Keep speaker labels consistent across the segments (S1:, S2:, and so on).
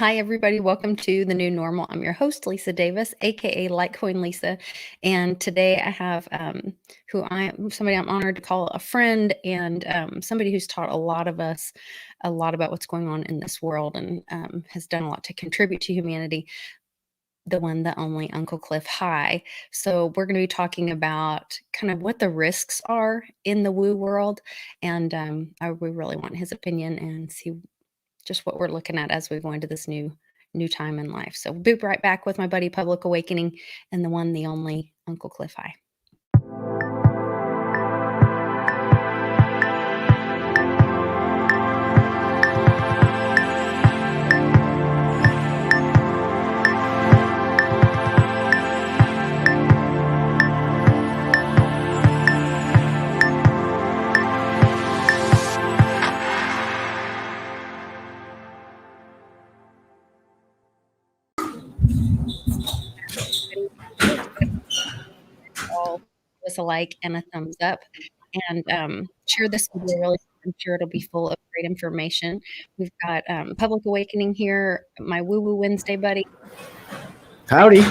S1: Hi, everybody. Welcome to The New Normal. I'm your host, Lisa Davis, aka Litecoin Lisa. And today I have somebody I'm honored to call a friend, and somebody who's taught a lot of us a lot about what's going on in this world, and has done a lot to contribute to humanity. The one, the only Uncle Cliff. Hi. So we're going to be talking about kind of what the risks are in the woo world. And we really want his opinion and see just what we're looking at as we go into this new time in life. So we'll be right back with my buddy Public Awakening and the one, the only Uncle Cliff. Hi. All us a like and a thumbs up, and share this video. Really, I'm sure it'll be full of great information. We've got Public Awakening here, my Woo Woo Wednesday buddy.
S2: Howdy.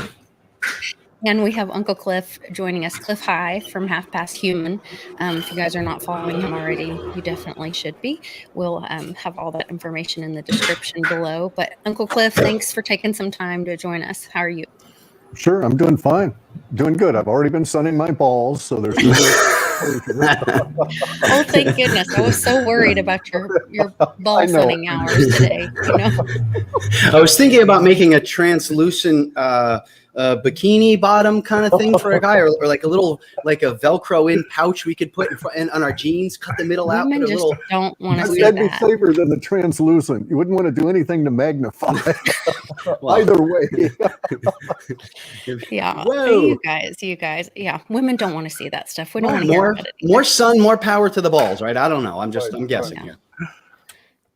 S1: And we have Uncle Cliff joining us, Cliff High from Half Past Human. If you guys are not following him already, you definitely should be. We'll have all that information in the description below. But Uncle Cliff, thanks for taking some time to join us. How are you?
S3: Sure, I'm doing fine. Doing good. I've already been sunning my balls, so there's
S1: Oh, thank goodness. I was so worried about your ball sunning hours today. You know?
S2: I was thinking about making a translucent bikini bottom kind of thing for a guy, or like a little, like a Velcro in pouch we could put on our jeans, cut the middle out.
S1: Women just don't want to see
S3: that'd
S1: that.
S3: be safer than the translucent. You wouldn't want to do anything to magnify. Either way.
S1: Yeah.
S2: Whoa.
S1: You guys. Yeah. Women don't want to see that stuff. We don't want to hear about it.
S2: More sun, more power to the balls, right? I don't know. I'm guessing.
S1: Yeah.
S2: Yeah.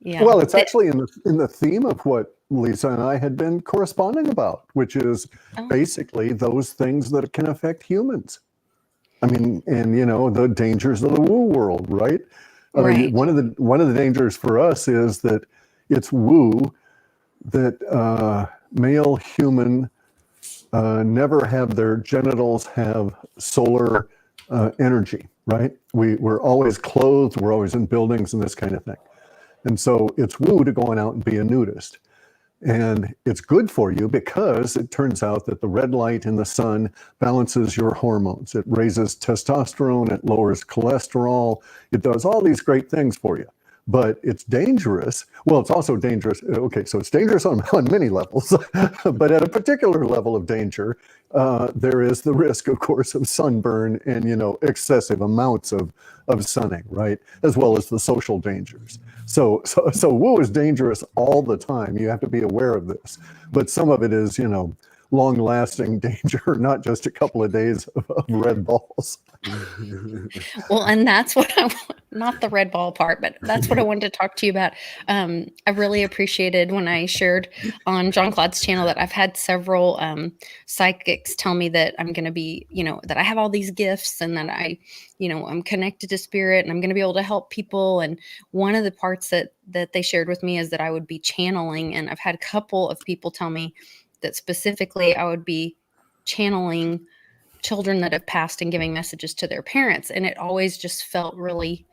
S1: Yeah.
S3: Well, it's actually in the theme of what Lisa and I had been corresponding about, which is basically those things that can affect humans. I mean, and the dangers of the woo world, right? I mean, one of the dangers for us is that it's woo that male human never have their genitals have solar energy, right? We're always clothed, we're always in buildings and this kind of thing. And so it's woo to going out and be a nudist. And it's good for you because it turns out that the red light in the sun balances your hormones. It raises testosterone, it lowers cholesterol, it does all these great things for you. But it's dangerous. Well, it's also dangerous. Okay, so it's dangerous on many levels, but at a particular level of danger, there is the risk, of course, of sunburn and, excessive amounts of sunning, right? As well as the social dangers. So woo is dangerous all the time. You have to be aware of this. But some of it is, long-lasting danger, not just a couple of days of red balls.
S1: Well, and that's what I want, not the red ball part, but that's what I wanted to talk to you about. I really appreciated when I shared on John Claude's channel that I've had several psychics tell me that I'm going to be, that I have all these gifts and that I'm connected to spirit and I'm going to be able to help people. And one of the parts that they shared with me is that I would be channeling. And I've had a couple of people tell me that specifically I would be channeling children that have passed and giving messages to their parents. And it always just felt really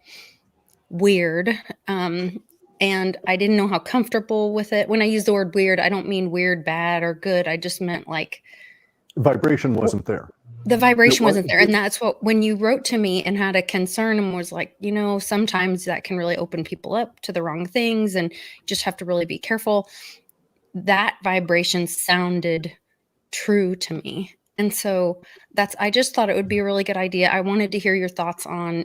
S1: weird. And I didn't know how comfortable with it. When I use the word weird, I don't mean weird, bad, or good. I just meant like
S3: vibration wasn't there.
S1: The vibration wasn't there. And that's what, when you wrote to me and had a concern and was like, sometimes that can really open people up to the wrong things and you just have to really be careful. That vibration sounded true to me. And so I just thought it would be a really good idea. I wanted to hear your thoughts on,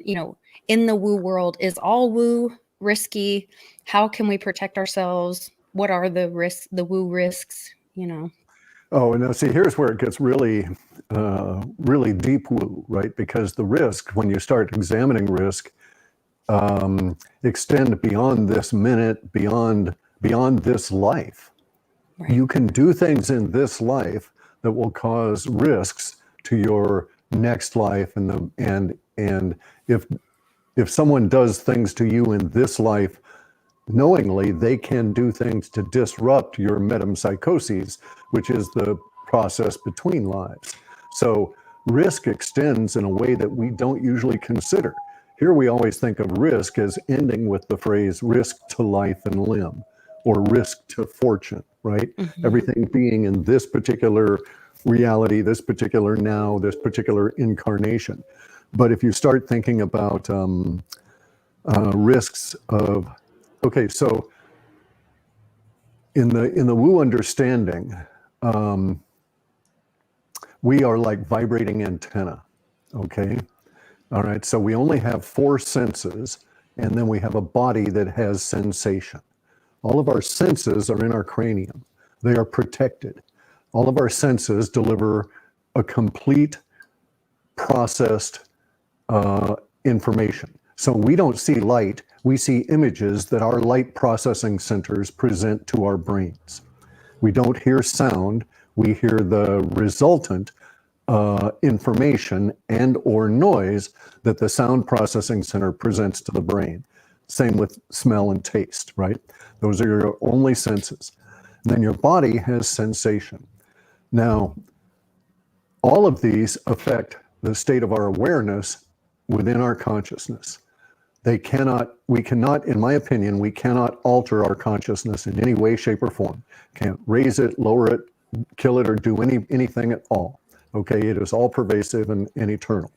S1: in the woo world, is all woo risky? How can we protect ourselves? What are the risks, the woo risks,
S3: Oh, no, see, here's where it gets really, really deep woo, right? Because the risk, when you start examining risk, extend beyond this minute, beyond this life. Right. You can do things in this life that will cause risks to your next life, and if someone does things to you in this life knowingly they can do things to disrupt your metempsychoses, which is the process between lives. So risk extends in a way that we don't usually consider. Here we always think of risk as ending with the phrase risk to life and limb, or risk to fortune, right? Everything being in this particular reality, this particular now, this particular incarnation. But if you start thinking about risks of, okay, so in the Wu understanding, we are like vibrating antenna, okay? All right, so we only have 4 senses, and then we have a body that has sensation. All of our senses are in our cranium. They are protected. All of our senses deliver a complete processed information. So we don't see light, we see images that our light processing centers present to our brains. We don't hear sound, we hear the resultant information and or noise that the sound processing center presents to the brain. Same with smell and taste, right? Those are your only senses. And then your body has sensation. Now, all of these affect the state of our awareness within our consciousness. We cannot, in my opinion, we cannot alter our consciousness in any way, shape, or form. Can't raise it, lower it, kill it, or do anything at all. Okay, it is all pervasive and eternal.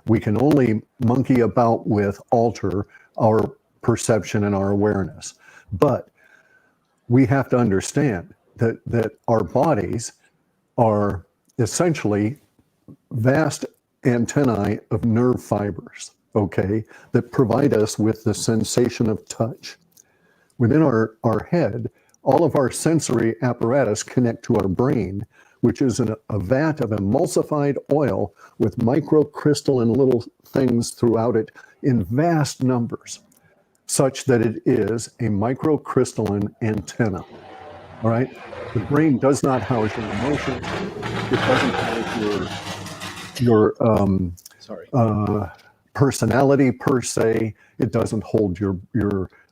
S3: We can only monkey about with, alter our perception and our awareness. But we have to understand that our bodies are essentially vast antennae of nerve fibers, okay, that provide us with the sensation of touch. Within our head, all of our sensory apparatus connect to our brain, which is a vat of emulsified oil with microcrystalline little things throughout it in vast numbers, such that it is a microcrystalline antenna. All right? The brain does not house your emotions. It doesn't house your personality per se. It doesn't hold your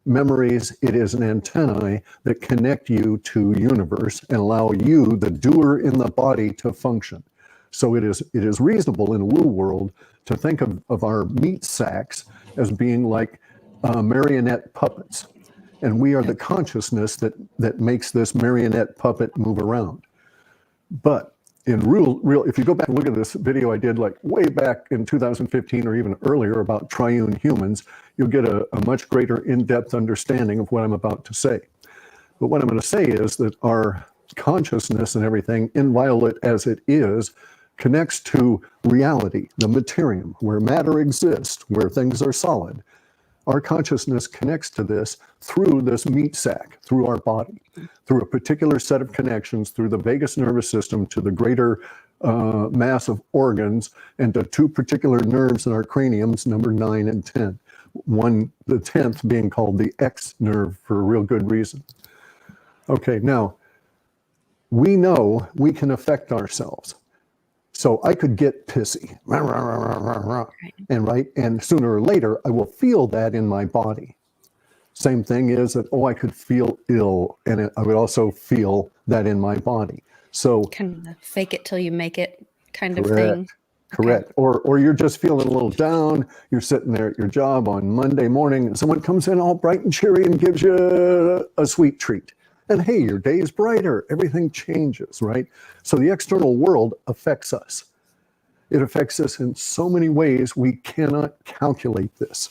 S3: memories. It is an antennae that connect you to universe and allow you, the doer in the body, to function. So it is reasonable in a Wu world to think of our meat sacks as being like marionette puppets. And we are the consciousness that makes this marionette puppet move around. But in real, if you go back and look at this video I did like way back in 2015 or even earlier about triune humans, you'll get a much greater in-depth understanding of what I'm about to say. But what I'm going to say is that our consciousness and everything, inviolate as it is, connects to reality, the materium, where matter exists, where things are solid. Our consciousness connects to this through this meat sack, through our body, through a particular set of connections, through the vagus nervous system to the greater mass of organs, and to 2 particular nerves in our craniums, number 9 and 10. One, the 10th being called the X nerve for a real good reason. Okay, now, we know we can affect ourselves. So I could get pissy, and sooner or later, I will feel that in my body. Same thing is that, I could feel ill, and I would also feel that in my body. So
S1: kind of the fake it till you make it kind of
S3: correct,
S1: thing.
S3: Correct. Okay. Or you're just feeling a little down. You're sitting there at your job on Monday morning, and someone comes in all bright and cheery and gives you a sweet treat. And hey, your day is brighter. Everything changes, right? So the external world affects us. It affects us in so many ways, we cannot calculate this.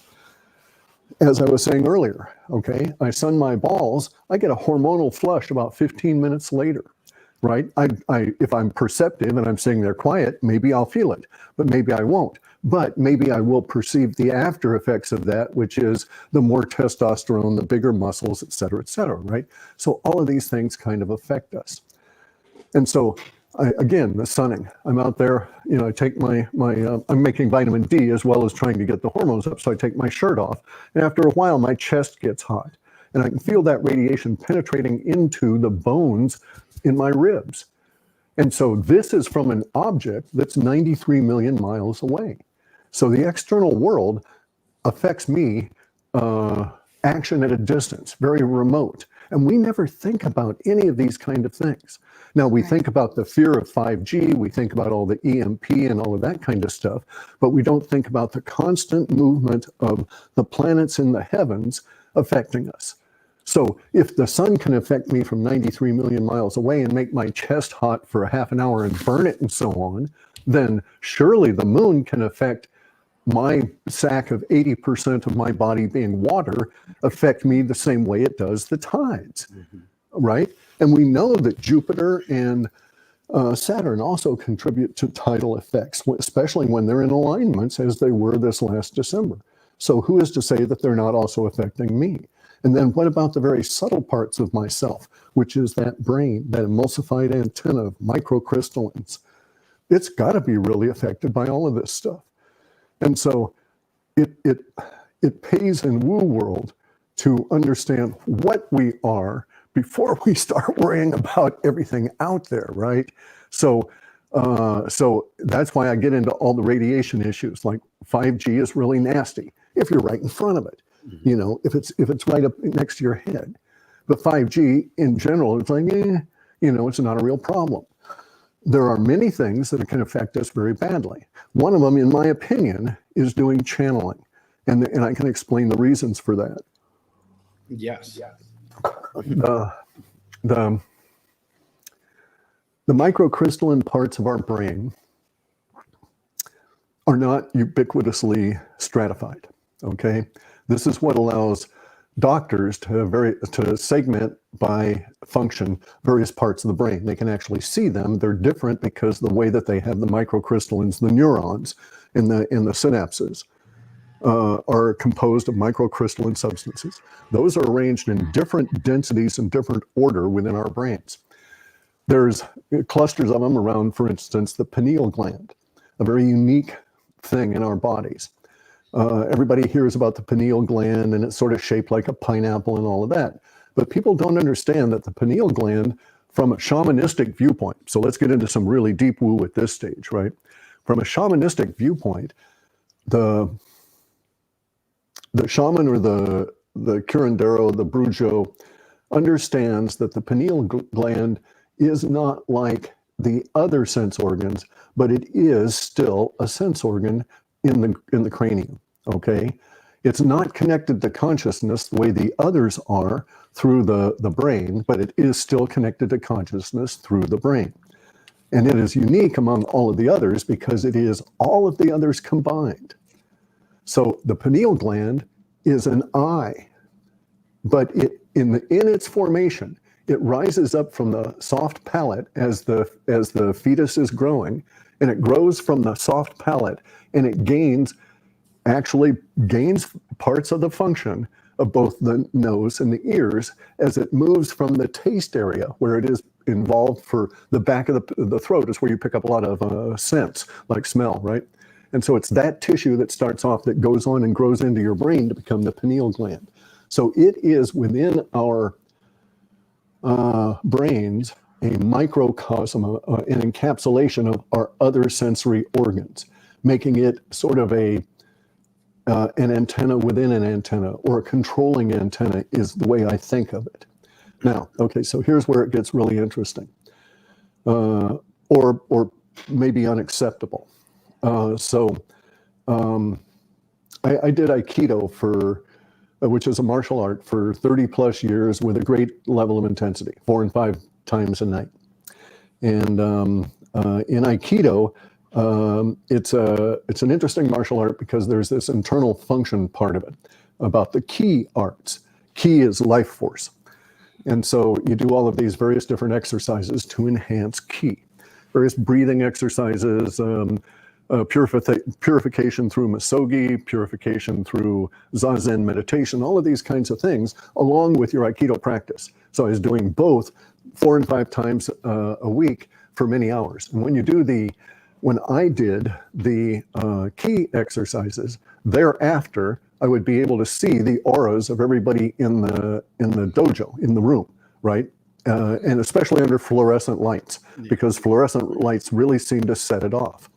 S3: As I was saying earlier, okay, I sun my balls, I get a hormonal flush about 15 minutes later, right? If I'm perceptive and I'm sitting there quiet, maybe I'll feel it, but maybe I won't. But maybe I will perceive the after effects of that, which is the more testosterone, the bigger muscles, et cetera, right? So all of these things kind of affect us. And so, again, the sunning, I'm out there, I take I'm making vitamin D as well as trying to get the hormones up. So I take my shirt off, and after a while, my chest gets hot, and I can feel that radiation penetrating into the bones in my ribs. And so this is from an object that's 93 million miles away. So the external world affects me action at a distance, very remote. And we never think about any of these kind of things. Now, we think about the fear of 5G, we think about all the EMP and all of that kind of stuff, but we don't think about the constant movement of the planets in the heavens affecting us. So if the sun can affect me from 93 million miles away and make my chest hot for a half an hour and burn it and so on, then surely the moon can affect my sack of 80% of my body being water, affect me the same way it does the tides, right? And we know that Jupiter and Saturn also contribute to tidal effects, especially when they're in alignments as they were this last December. So who is to say that they're not also affecting me? And then what about the very subtle parts of myself, which is that brain, that emulsified antenna of microcrystallines? It's got to be really affected by all of this stuff. And so it pays in woo world to understand what we are before we start worrying about everything out there, right? So that's why I get into all the radiation issues. Like 5G is really nasty if you're right in front of it, you know, if it's right up next to your head. But 5G in general, it's like, you know, it's not a real problem. There are many things that can affect us very badly. One of them, in my opinion, is doing channeling. And I can explain the reasons for that.
S2: Yes.
S3: The microcrystalline parts of our brain are not ubiquitously stratified, okay? This is what allows doctors to segment by function various parts of the brain. They can actually see them. They're different because the way that they have the microcrystallines, the neurons in the synapses, are composed of microcrystalline substances. Those are arranged in different densities and different order within our brains. There's clusters of them around, for instance, the pineal gland, a very unique thing in our bodies. Everybody hears about the pineal gland and it's sort of shaped like a pineapple and all of that. But people don't understand that the pineal gland, from a shamanistic viewpoint, so let's get into some really deep woo at this stage, right? From a shamanistic viewpoint, the shaman or the curandero, the brujo, understands that the pineal gland is not like the other sense organs, but it is still a sense organ in the cranium, okay? It's not connected to consciousness the way the others are through the brain, but it is still connected to consciousness through the brain. And it is unique among all of the others because it is all of the others combined. So the pineal gland is an eye, but in its formation, it rises up from the soft palate as the fetus is growing, and it grows from the soft palate, and it gains parts of the function of both the nose and the ears as it moves from the taste area where it is involved for the back of the throat is where you pick up a lot of scents, like smell, right? And so it's that tissue that starts off that goes on and grows into your brain to become the pineal gland. So it is within our brains a microcosm, an encapsulation of our other sensory organs, making it sort of an antenna within an antenna, or a controlling antenna is the way I think of it. Now, okay, so here's where it gets really interesting, or maybe unacceptable. I did Aikido which is a martial art, for 30 plus years with a great level of intensity, 4 and 5 times a night. And in Aikido, it's an interesting martial art because there's this internal function part of it about the ki arts. Ki is life force. And so you do all of these various different exercises to enhance ki. Various breathing exercises, purification through misogi, purification through zazen meditation, all of these kinds of things, along with your Aikido practice. So I was doing both 4 and 5 times a week for many hours. And when I did the ki exercises, thereafter, I would be able to see the auras of everybody in the dojo, in the room, right? And especially under fluorescent lights, because fluorescent lights really seem to set it off.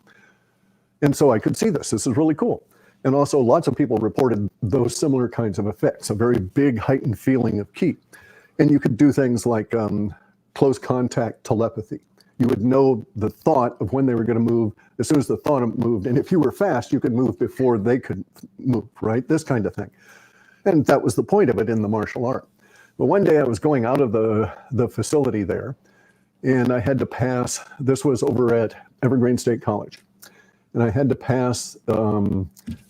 S3: And so I could see this. This is really cool. And also lots of people reported those similar kinds of effects, a very big heightened feeling of ki. And you could do things like close contact telepathy. You would know the thought of when they were going to move as soon as the thought moved. And if you were fast, you could move before they could move, right? This kind of thing. And that was the point of it in the martial art. But one day I was going out of the facility there, and I had to pass, this was over at Evergreen State College. And I had to pass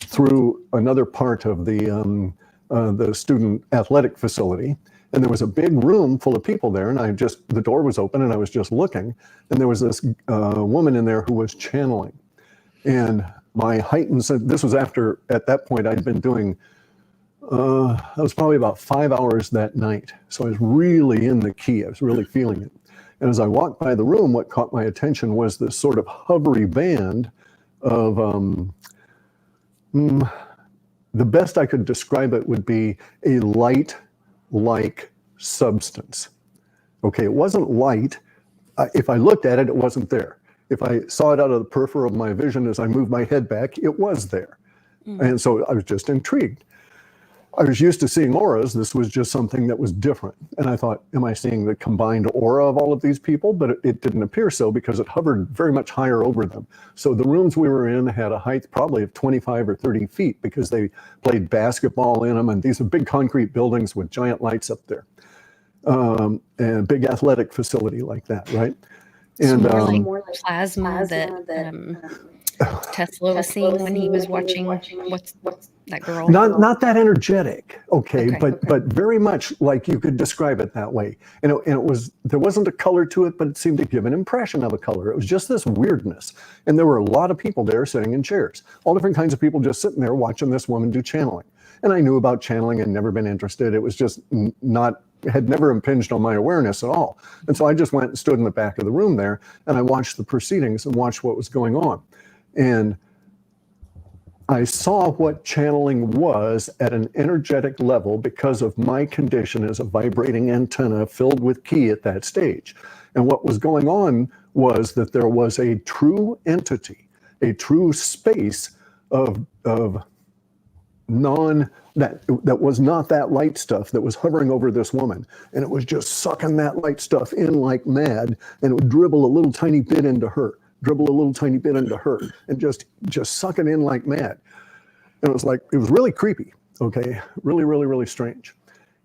S3: through another part of the student athletic facility. And there was a big room full of people there, and the door was open, and I was just looking, and there was this woman in there who was channeling. And my heightened, this was after, at that point, I'd been doing, that was probably about 5 hours that night. So I was really in the ki, I was really feeling it. And as I walked by the room, what caught my attention was this sort of hovery band of, the best I could describe it would be a light-like substance. Okay, it wasn't light. If I looked at it, it wasn't there. If I saw it out of the peripheral of my vision as I moved my head back, it was there. And so I was just intrigued. I was used to seeing auras. This was just something that was different. And I thought, am I seeing the combined aura of all of these people? But it didn't appear so because it hovered very much higher over them. So the rooms we were in had a height probably of 25 or 30 feet because they played basketball in them. And these are big concrete buildings with giant lights up there. And a big athletic facility like that, right? And
S1: more like plasma that Tesla was seeing when he was watching what's that girl?
S3: Not that energetic, okay. But very much like you could describe it that way. And it was, there wasn't a color to it, but it seemed to give an impression of a color. It was just this weirdness. And there were a lot of people there sitting in chairs, all different kinds of people just sitting there watching this woman do channeling. And I knew about channeling and never been interested. It was just had never impinged on my awareness at all. And so I just went and stood in the back of the room there, and I watched the proceedings and watched what was going on. And I saw what channeling was at an energetic level because of my condition as a vibrating antenna filled with ki at that stage. And what was going on was that there was a true entity, a true space of that was not that light stuff that was hovering over this woman. And it was just sucking that light stuff in like mad, and it would dribble a little tiny bit into her, and just suck it in like mad. And it was really creepy, okay? Really, really, really strange.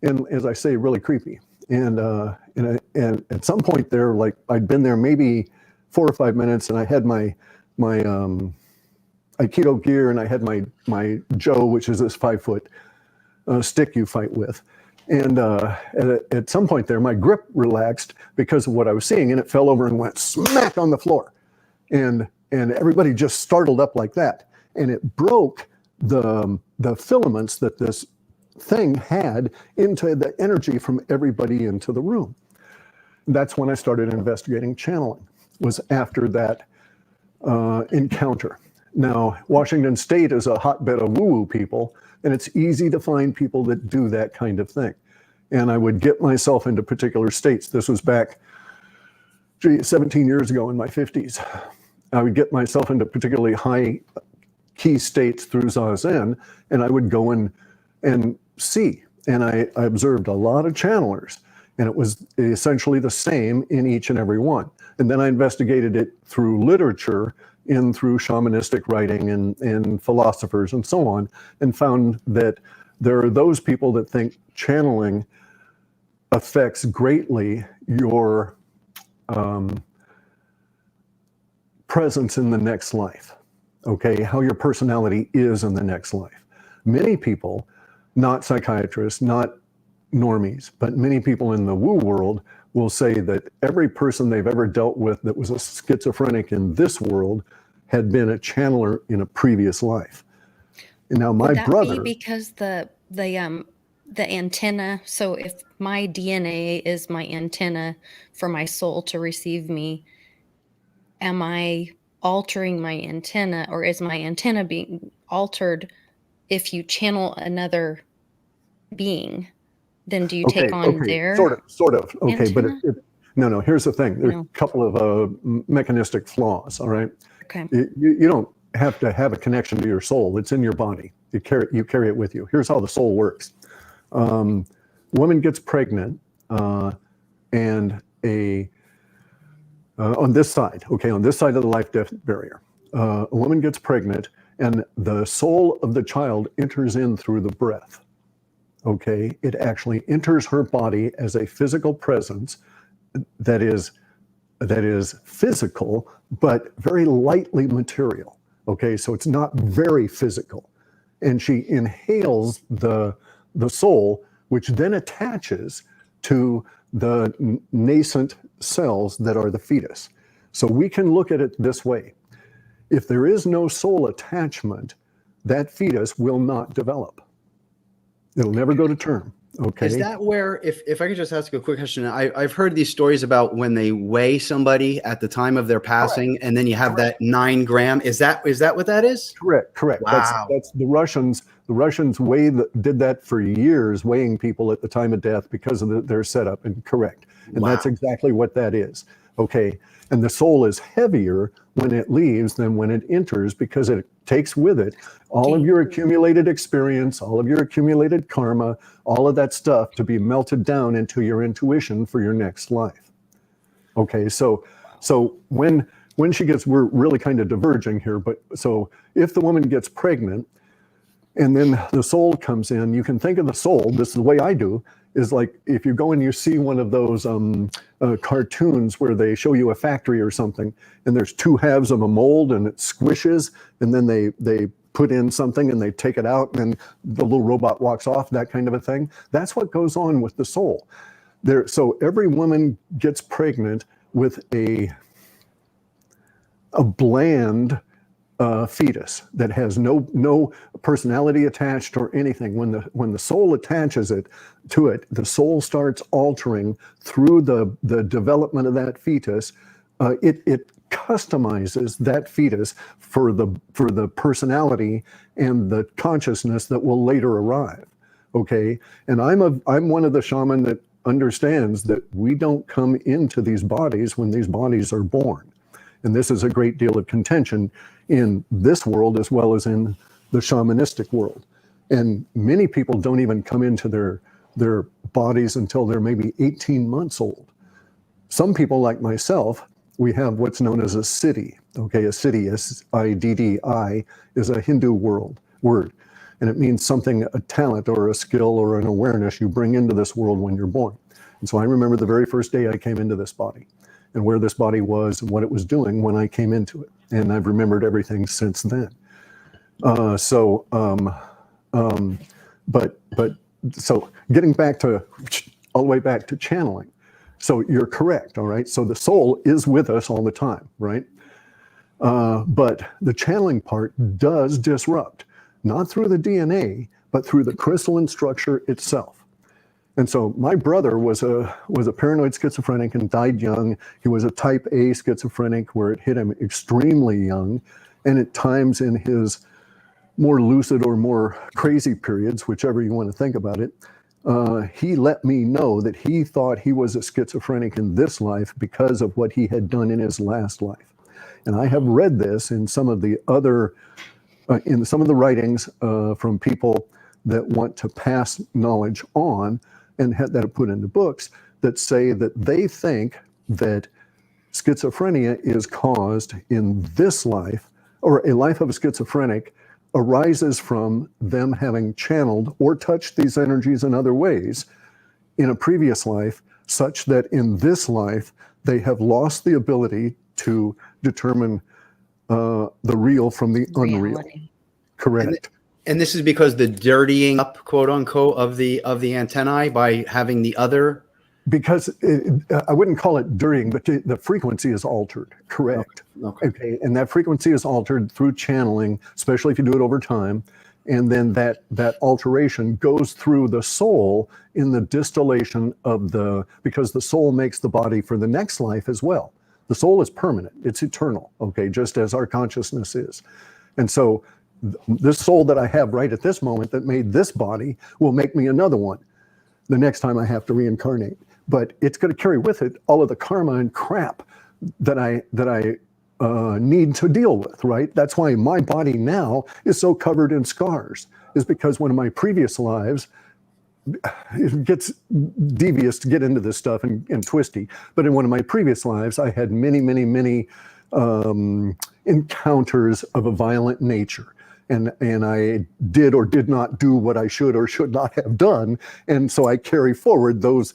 S3: And as I say, really creepy. And at some point there, like I'd been there maybe 4 or 5 minutes, and I had my Aikido gear, and I had my Joe, which is this 5-foot stick you fight with. And at some point there, my grip relaxed because of what I was seeing, and it fell over and went smack on the floor. And everybody just startled up like that. And it broke the filaments that this thing had into the energy from everybody into the room. That's when I started investigating channeling, was after that encounter. Now, Washington State is a hotbed of woo-woo people, and it's easy to find people that do that kind of thing. And I would get myself into particular states. This was back 17 years ago in my 50s. I would get myself into particularly high key states through Zazen, and I would go and see. And I observed a lot of channelers, and it was essentially the same in each and every one. And then I investigated it through literature, through shamanistic writing and philosophers and so on, and found that there are those people that think channeling affects greatly your presence in the next life, okay? How your personality is in the next life. Many people, not psychiatrists, not normies, but many people in the woo world will say that every person they've ever dealt with that was a schizophrenic in this world had been a channeler in a previous life. And now my brother,
S1: be because the antenna. So if my DNA is my antenna for my soul to receive me, am I altering my antenna, or is my antenna being altered if you channel another being? Then do you take on their
S3: sort of okay
S1: antenna?
S3: But no, here's the thing. There's a couple of mechanistic flaws. All right.
S1: Okay.
S3: You don't have to have a connection to your soul. It's in your body. You carry it with you. Here's how the soul works. Woman gets pregnant, and on this side, on this side of the life-death barrier, a woman gets pregnant, and the soul of the child enters in through the breath. Okay, it actually enters her body as a physical presence that is physical, but very lightly material. Okay, so it's not very physical. And she inhales the soul, which then attaches to the nascent cells that are the fetus. So we can look at it this way. If there is no soul attachment, that fetus will not develop. It'll never go to term. Okay.
S2: Is that where, if I could just ask a quick question, I've heard these stories about when they weigh somebody at the time of their passing, correct, and then you have that 9 gram. Is that what that is?
S3: Correct.
S2: Wow.
S3: That's the Russians. The Russians did that for years, weighing people at the time of death because of their setup. And correct. And wow, that's exactly what that is. Okay. And the soul is heavier when it leaves than when it enters, because it takes with it all of your accumulated experience, all of your accumulated karma, all of that stuff to be melted down into your intuition for your next life. Okay, so when she gets, we're really kind of diverging here, but so if the woman gets pregnant and then the soul comes in, you can think of the soul, this is the way I do, is like if you go and you see one of those cartoons where they show you a factory or something, and there's 2 halves of a mold and it squishes, and then they put in something and they take it out and then the little robot walks off, that kind of a thing. That's what goes on with the soul. So every woman gets pregnant with a bland fetus that has no personality attached or anything. When the soul attaches to it, the soul starts altering through the development of that fetus. It customizes that fetus for the personality and the consciousness that will later arrive. Okay, and I'm one of the shaman that understands that we don't come into these bodies when these bodies are born. And this is a great deal of contention in this world as well as in the shamanistic world. And many people don't even come into their bodies until they're maybe 18 months old. Some people like myself, we have what's known as a siddhi. Okay, a siddhi, S-I-D-D-I, is a Hindu word. And it means something, a talent or a skill or an awareness you bring into this world when you're born. And so I remember the very first day I came into this body, and where this body was and what it was doing when I came into it. And I've remembered everything since then. So getting back to, all the way back to channeling. So you're correct, all right? So the soul is with us all the time, right? But the channeling part does disrupt, not through the DNA, but through the crystalline structure itself. And so my brother was a paranoid schizophrenic and died young. He was a type A schizophrenic where it hit him extremely young. And at times in his more lucid or more crazy periods, whichever you want to think about it, he let me know that he thought he was a schizophrenic in this life because of what he had done in his last life. And I have read this in some of the other, in some of the writings from people that want to pass knowledge on and that are put into books that say that they think that schizophrenia is caused in this life, or a life of a schizophrenic arises from them having channeled or touched these energies in other ways in a previous life, such that in this life they have lost the ability to determine the real from the unreal.
S1: Reality.
S3: Correct.
S2: And this is because the dirtying up, quote unquote, of the antennae by having the other.
S3: Because I wouldn't call it dirtying, but the frequency is altered. Correct. Okay. And that frequency is altered through channeling, especially if you do it over time. And then that alteration goes through the soul in the distillation of because the soul makes the body for the next life as well. The soul is permanent. It's eternal. Okay. Just as our consciousness is. And so this soul that I have right at this moment that made this body will make me another one the next time I have to reincarnate. But it's going to carry with it all of the karma and crap that I need to deal with, right? That's why my body now is so covered in scars, is because one of my previous lives, it gets devious to get into this stuff and twisty, but in one of my previous lives, I had many encounters of a violent nature. And I did or did not do what I should or should not have done. And so I carry forward those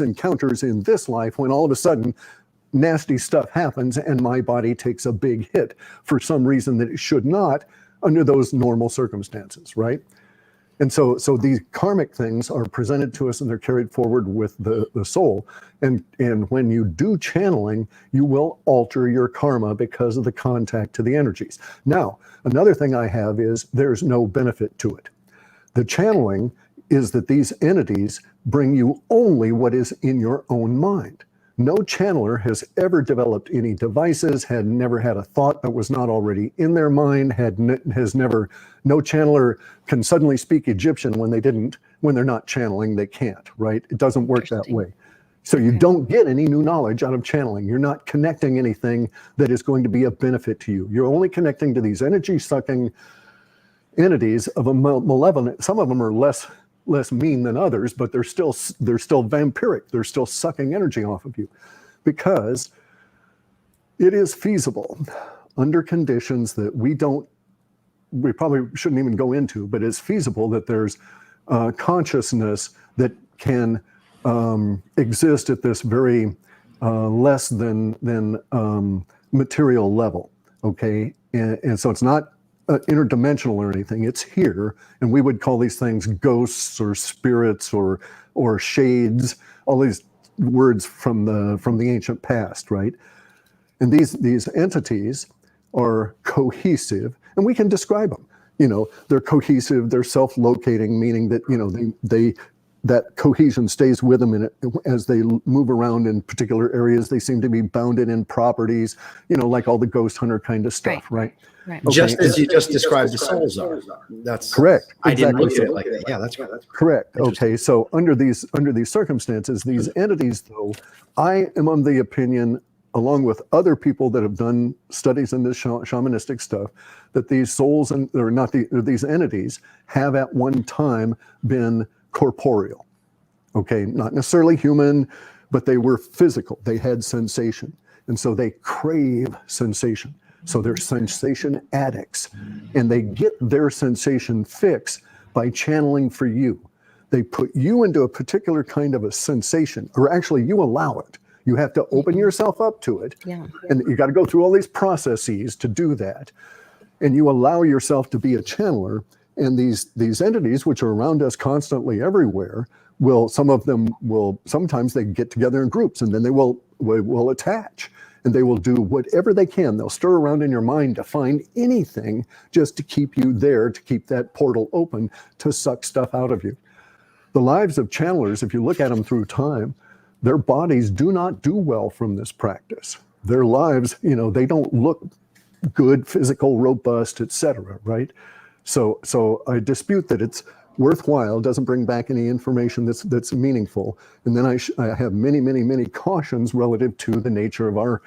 S3: encounters in this life when all of a sudden nasty stuff happens and my body takes a big hit for some reason that it should not under those normal circumstances, right? And so these karmic things are presented to us and they're carried forward with the soul. And when you do channeling, you will alter your karma because of the contact to the energies. Now, another thing I have is there's no benefit to it. The channeling is that these entities bring you only what is in your own mind. No channeler has ever developed any devices, had never had a thought that was not already in their mind, no channeler can suddenly speak Egyptian when they're not channeling, they can't, right? It doesn't work that way. So you don't get any new knowledge out of channeling. You're not connecting anything that is going to be of benefit to you. You're only connecting to these energy-sucking entities of a malevolent, some of them are less mean than others, but they're still vampiric. They're still sucking energy off of you because it is feasible under conditions that we probably shouldn't even go into, but it's feasible that there's consciousness that can exist at this very less than material level, okay? And so it's not interdimensional or anything. It's here, and we would call these things ghosts or spirits or shades. All these words from the ancient past, right? And these entities are cohesive, and we can describe them. You know, they're cohesive. They're self-locating, meaning that that cohesion stays with them as they move around in particular areas. They seem to be bounded in properties. Like all the ghost hunter kind of stuff, right?
S1: Right.
S2: Okay. Just as you just described the souls are. That's
S3: correct.
S2: I didn't
S3: Exactly.
S2: look at it like that. Yeah, that's right.
S3: Correct. Okay. So under these circumstances, these entities, though, I am of the opinion, along with other people that have done studies in this shamanistic stuff, that these souls these entities have at one time been corporeal. Okay, not necessarily human, but they were physical. They had sensation, and so they crave sensation. So they're sensation addicts, and they get their sensation fix by channeling for you. They put you into a particular kind of a sensation, or actually you allow it. You have to open yourself up to it, and you got to go through all these processes to do that. And you allow yourself to be a channeler, and these entities, which are around us constantly everywhere, sometimes they get together in groups, and then they will attach. And they will do whatever they can. They'll stir around in your mind to find anything just to keep you there, to keep that portal open, to suck stuff out of you. The lives of channelers, if you look at them through time, their bodies do not do well from this practice. Their lives, they don't look good, physical, robust, etc., right? So I dispute that it's worthwhile, doesn't bring back any information that's meaningful. And then I have many cautions relative to the nature of our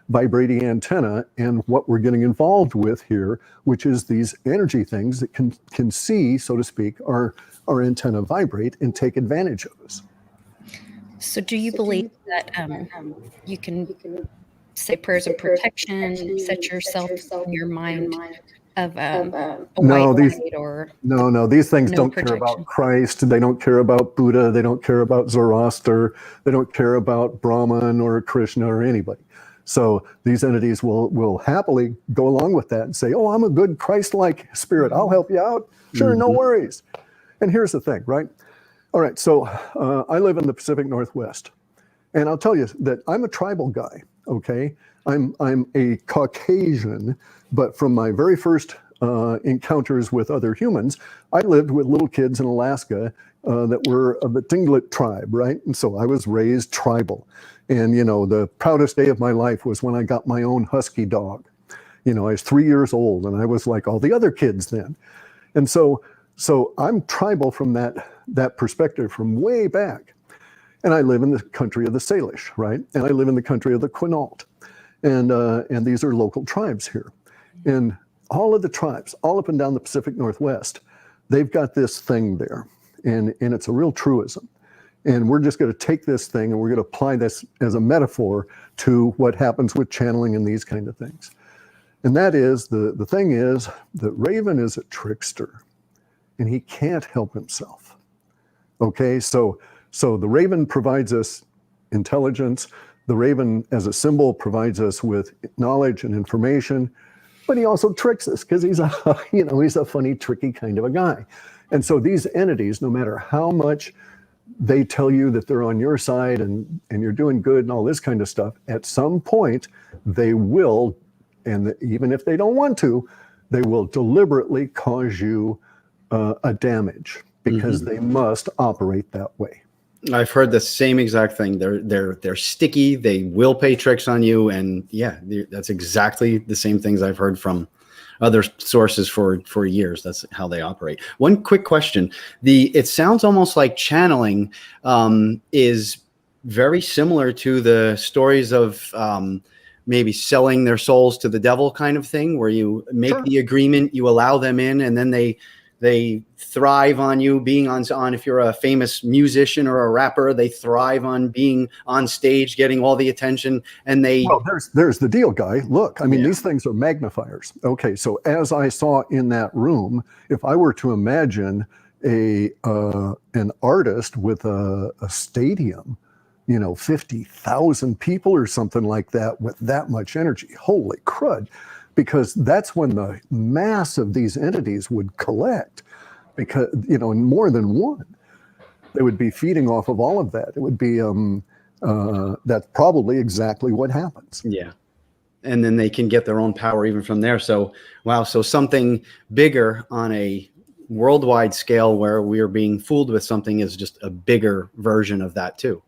S3: vibrating antenna and what we're getting involved with here, which is these energy things that can see, so to speak, our antenna vibrate and take advantage of us.
S1: So do you believe that you can say prayers of protection, set yourself in your mind of a white light or
S3: no, these things don't
S1: protection.
S3: care about Christ. They don't care about Buddha. They don't care about Zoroaster. They don't care about Brahman or Krishna or anybody. So these entities will happily go along with that and say, oh, I'm a good Christ-like spirit. I'll help you out. Sure, no worries. And here's the thing, right? All right, so I live in the Pacific Northwest. And I'll tell you that I'm a tribal guy, okay? I'm a Caucasian, but from my very first encounters with other humans, I lived with little kids in Alaska that were of the Tlingit tribe, right? And so I was raised tribal. And, the proudest day of my life was when I got my own husky dog. I was 3 years old, and I was like all the other kids then. And so I'm tribal from that perspective from way back. And I live in the country of the Salish, right? And I live in the country of the Quinault. and these are local tribes here. And all of the tribes, all up and down the Pacific Northwest, they've got this thing there, and it's a real truism. And we're just going to take this thing and we're going to apply this as a metaphor to what happens with channeling and these kind of things. And that is, the thing is that Raven is a trickster, and he can't help himself. Okay, so the Raven provides us intelligence. The Raven as a symbol provides us with knowledge and information, but he also tricks us because he's a funny, tricky kind of a guy. And so these entities, no matter how much they tell you that they're on your side and you're doing good and all this kind of stuff, at some point they will, and even if they don't want to, they will deliberately cause you a damage because they must operate that way.
S2: I've heard the same exact thing. They're sticky. They will play tricks on you, and yeah, that's exactly the same things I've heard from other sources for years. That's how they operate. One quick question: it sounds almost like channeling is very similar to the stories of maybe selling their souls to the devil kind of thing, where you make the agreement, you allow them in, and then they thrive on you being on, if you're a famous musician or a rapper, they thrive on being on stage, getting all the attention, and well,
S3: there's the deal, Guy. Look, I mean, these things are magnifiers. Okay, so as I saw in that room, if I were to imagine an artist with a stadium, 50,000 people or something like that with that much energy, holy crud. Because that's when the mass of these entities would collect, because, more than one. They would be feeding off of all of that. It would be, that's probably exactly what happens.
S2: Yeah. And then they can get their own power even from there. So, wow. So something bigger on a worldwide scale where we are being fooled with something is just a bigger version of that too.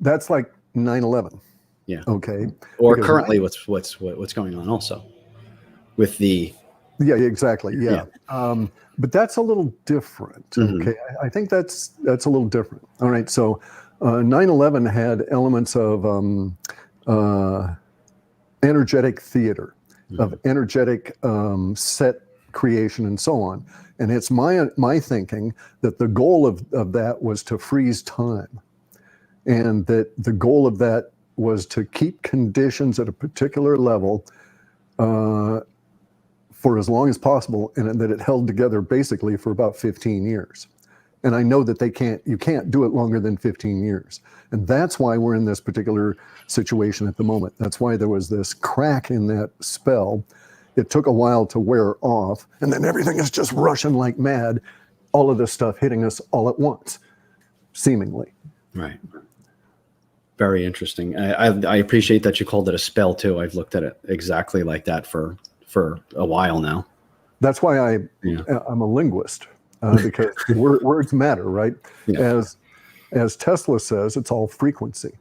S3: That's like 9/11.
S2: Yeah.
S3: Okay.
S2: Or because currently what's going on also with the.
S3: Yeah, exactly. Yeah. But that's a little different. Okay. I think that's a little different. All right. So 9/11 had elements of energetic theater, of energetic set creation and so on. And it's my thinking that the goal of that was to freeze time. And that the goal of that was to keep conditions at a particular level for as long as possible, and that it held together basically for about 15 years. And I know that you can't do it longer than 15 years. And that's why we're in this particular situation at the moment. That's why there was this crack in that spell. It took a while to wear off, and then everything is just rushing like mad, all of this stuff hitting us all at once, seemingly.
S2: Right. Very interesting. I appreciate that you called it a spell too. I've looked at it exactly like that for a while now.
S3: That's why I'm a linguist, because words matter, right? Yeah. As Tesla says, it's all frequency.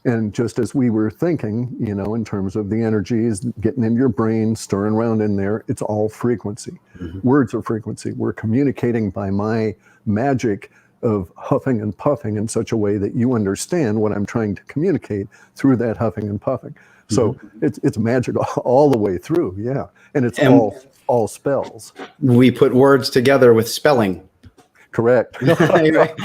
S3: And just as we were thinking, in terms of the energies getting in your brain, stirring around in there, it's all frequency. Words are frequency. We're communicating by my magic of huffing and puffing in such a way that you understand what I'm trying to communicate through that huffing and puffing. So it's magic all the way through, yeah. And it's all spells.
S2: We put words together with spelling.
S3: Correct. Correct.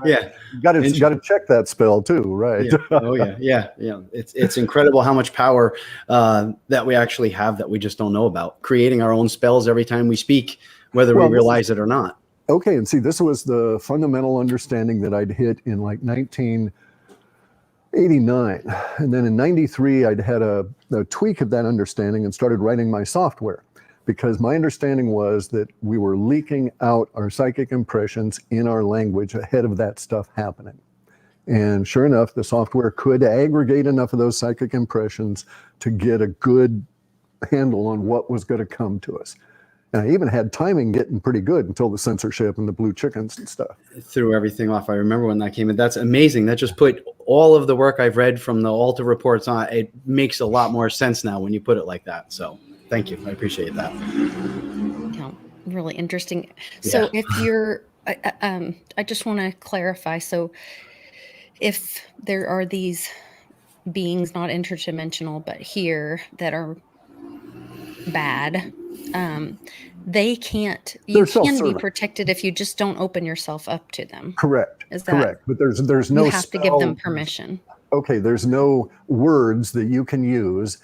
S2: Yeah.
S3: You got to check that spell too, right?
S2: Yeah. Oh yeah. It's incredible how much power that we actually have that we just don't know about. Creating our own spells every time we speak, whether we realize it or not.
S3: Okay, and see, this was the fundamental understanding that I'd hit in like 1989. And then in 93, I'd had a tweak of that understanding and started writing my software, because my understanding was that we were leaking out our psychic impressions in our language ahead of that stuff happening. And sure enough, the software could aggregate enough of those psychic impressions to get a good handle on what was going to come to us. And I even had timing getting pretty good until the censorship and the blue chickens and stuff.
S2: It threw everything off. I remember when that came in. That's amazing. That just put all of the work I've read from the Alta reports on. It makes a lot more sense now when you put it like that. So thank you. I appreciate that.
S1: Yeah, really interesting. So if you're, I just want to clarify. So if there are these beings, not interdimensional, but here, that are bad, they can't, you
S3: They're
S1: can be
S3: self-serving.
S1: protected if you just don't open yourself up to them.
S3: Correct.
S1: Is that
S3: Correct. But there's no
S1: you have to give
S3: spell.
S1: them permission?
S3: Okay, there's no words that you can use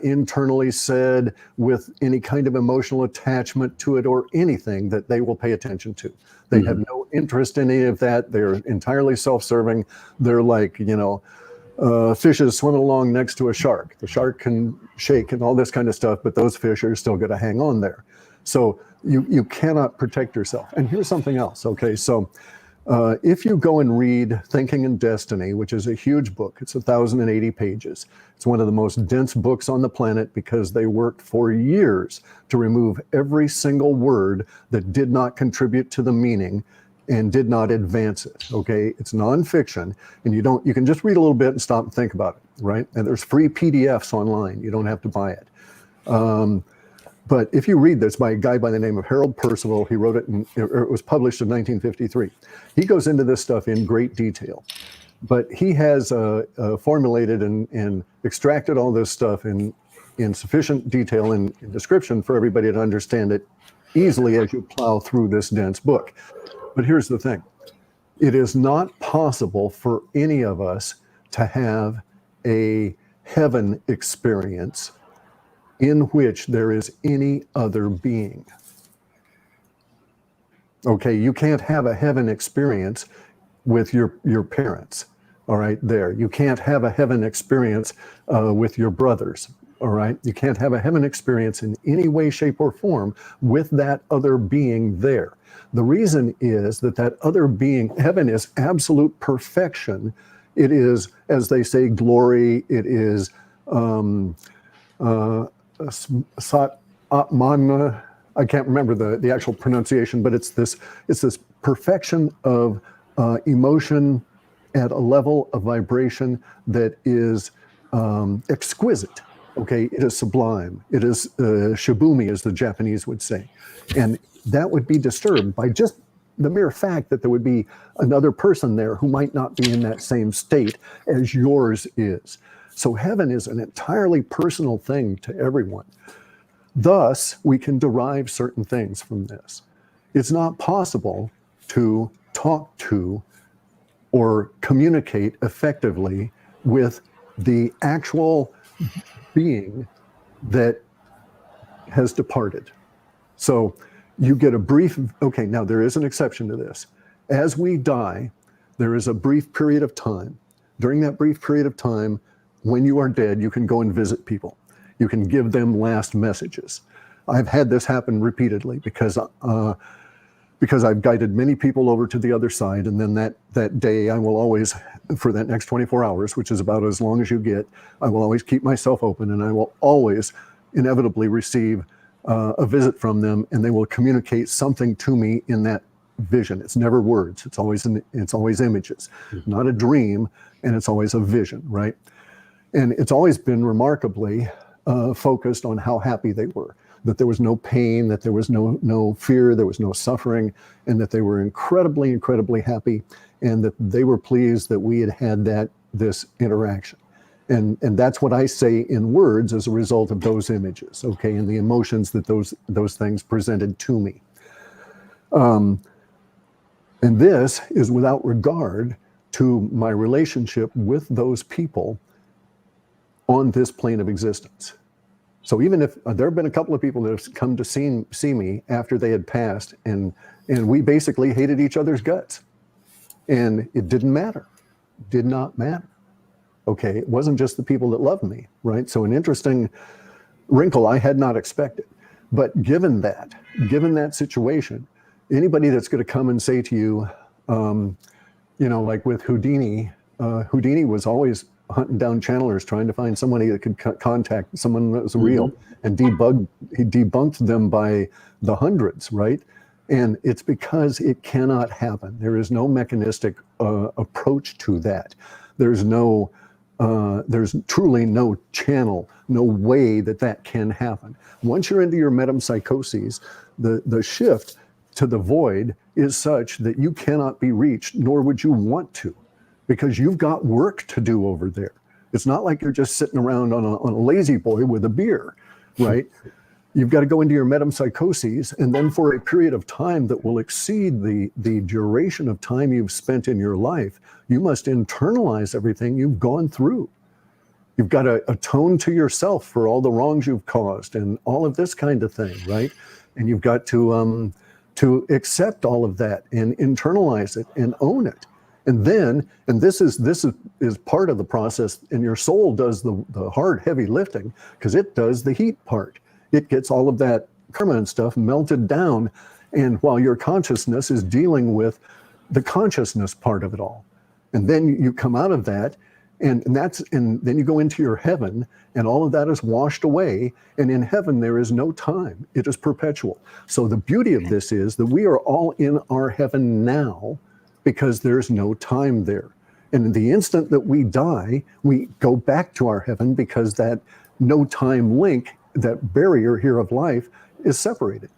S3: internally said with any kind of emotional attachment to it or anything that they will pay attention to. They have no interest in any of that. They're entirely self-serving. They're like, fishes swimming along next to a shark. The shark can shake and all this kind of stuff, but those fish are still going to hang on there. So you cannot protect yourself. And here's something else. Okay, so if you go and read Thinking in Destiny, which is a huge book, it's 1,080 pages. It's one of the most dense books on the planet because they worked for years to remove every single word that did not contribute to the meaning and did not advance it. Okay, it's nonfiction, and you can just read a little bit and stop and think about it, right? And there's free PDFs online. You don't have to buy it. But if you read this by a guy by the name of Harold Percival, he wrote it, it was published in 1953. He goes into this stuff in great detail, but he has formulated and extracted all this stuff in sufficient detail and description for everybody to understand it easily as you plow through this dense book. But here's the thing. It is not possible for any of us to have a heaven experience in which there is any other being. Okay, you can't have a heaven experience with your parents, all right, there. You can't have a heaven experience with your brothers, all right? You can't have a heaven experience in any way, shape, or form with that other being there. The reason is that other being, heaven is absolute perfection. It is, as they say, glory. It is Satmana. I can't remember the actual pronunciation, but it's this perfection of emotion at a level of vibration that is exquisite. Okay, it is sublime. It is shibumi, as the Japanese would say, and that would be disturbed by just the mere fact that there would be another person there who might not be in that same state as yours is. So heaven is an entirely personal thing to everyone. Thus, we can derive certain things from this. It's not possible to talk to or communicate effectively with the actual being that has departed. So you get a brief, okay, now there is an exception to this. As we die, there is a brief period of time. During that brief period of time, when you are dead, you can go and visit people. You can give them last messages. I've had this happen repeatedly because I've guided many people over to the other side, and then that day I will always, for that next 24 hours, which is about as long as you get, I will always keep myself open, and I will always inevitably receive a visit from them, and they will communicate something to me in that vision. It's never words. It's always images, not a dream, and it's always a vision, right? And it's always been remarkably focused on how happy they were, that there was no pain, that there was no fear, there was no suffering, and that they were incredibly, incredibly happy, and that they were pleased that we had this interaction. And that's what I say in words as a result of those images, okay, and the emotions that those things presented to me. And this is without regard to my relationship with those people on this plane of existence. So even if there have been a couple of people that have come to see me after they had passed, and we basically hated each other's guts, and it didn't matter, did not matter. Okay, it wasn't just the people that loved me, right? So an interesting wrinkle I had not expected. But given that situation, anybody that's going to come and say to you, like with Houdini, Houdini was always hunting down channelers, trying to find somebody that could contact someone that was real, and he debunked them by the hundreds, right? And it's because it cannot happen. There is no mechanistic approach to that. There's truly no channel, no way that can happen. Once you're into your metempsychoses, the shift to the void is such that you cannot be reached, nor would you want to, because you've got work to do over there. It's not like you're just sitting around on a lazy boy with a beer, right? You've got to go into your metempsychoses, and then for a period of time that will exceed the duration of time you've spent in your life, you must internalize everything you've gone through. You've got to atone to yourself for all the wrongs you've caused and all of this kind of thing, right? And you've got to accept all of that and internalize it and own it. And then, and this is part of the process, and your soul does the hard, heavy lifting, because it does the heat part. It gets all of that karma and stuff melted down, and while your consciousness is dealing with the consciousness part of it all. And then you come out of that, and then you go into your heaven, and all of that is washed away. And in heaven, there is no time. It is perpetual. So the beauty of this is that we are all in our heaven now, because there's no time there. And the instant that we die, we go back to our heaven, because that no time link, that barrier here of life, is separated.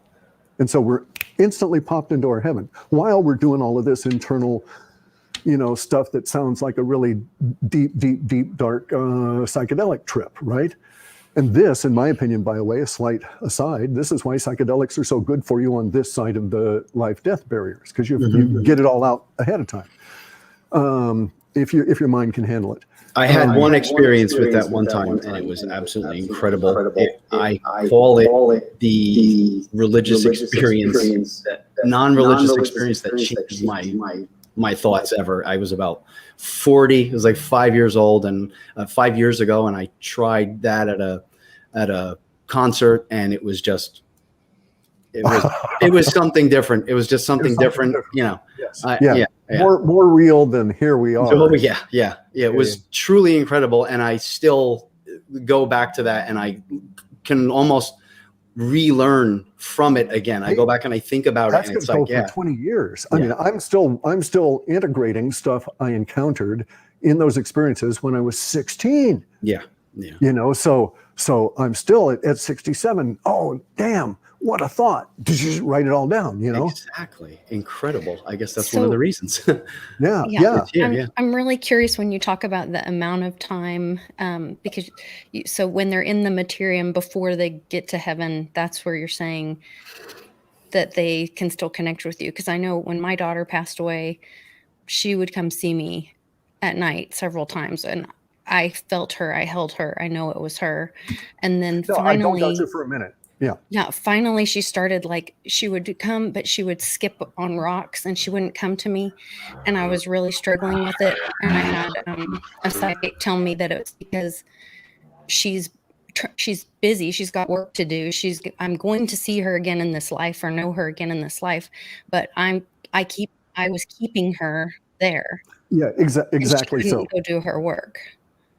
S3: And so we're instantly popped into our heaven while we're doing all of this internal, stuff that sounds like a really deep, dark psychedelic trip, right? And this, in my opinion, by the way, a slight aside, this is why psychedelics are so good for you on this side of the life-death barriers, because you get it all out ahead of time, if your mind can handle it.
S2: I had one experience with that one time, and it was absolutely incredible. I call it the religious experience, non-religious experience that changed my thoughts ever. I was about 40. It was like 5 years old, and 5 years ago, and I tried that at a concert, and it was just it was something different. It was just something different.
S3: Yes.
S2: Yeah.
S3: More real than here we are.
S2: Oh yeah. It was truly incredible, and I still go back to that, and I can almost relearn from it again. I go back and I think about it, and it's like,
S3: for 20 years. I mean, I'm still integrating stuff I encountered in those experiences when I was 16.
S2: Yeah.
S3: So I'm still at 67. Oh, damn. What a thought. Just write it all down,
S2: Exactly. Incredible. I guess that's one of the reasons.
S3: Yeah.
S1: I'm really curious when you talk about the amount of time, because so when they're in the materium before they get to heaven, that's where you're saying that they can still connect with you. Because I know when my daughter passed away, she would come see me at night several times, and I felt her, I held her, I know it was her. And then finally,
S3: I don't doubt you for a minute.
S1: Yeah. Finally, she started, she would come, but she would skip on rocks, and she wouldn't come to me. And I was really struggling with it. And I had a psychic tell me that it was because she's busy. She's got work to do. I'm going to see her again in this life, or know her again in this life. But I was keeping her there.
S3: Yeah, exactly.
S1: She couldn't go do her work.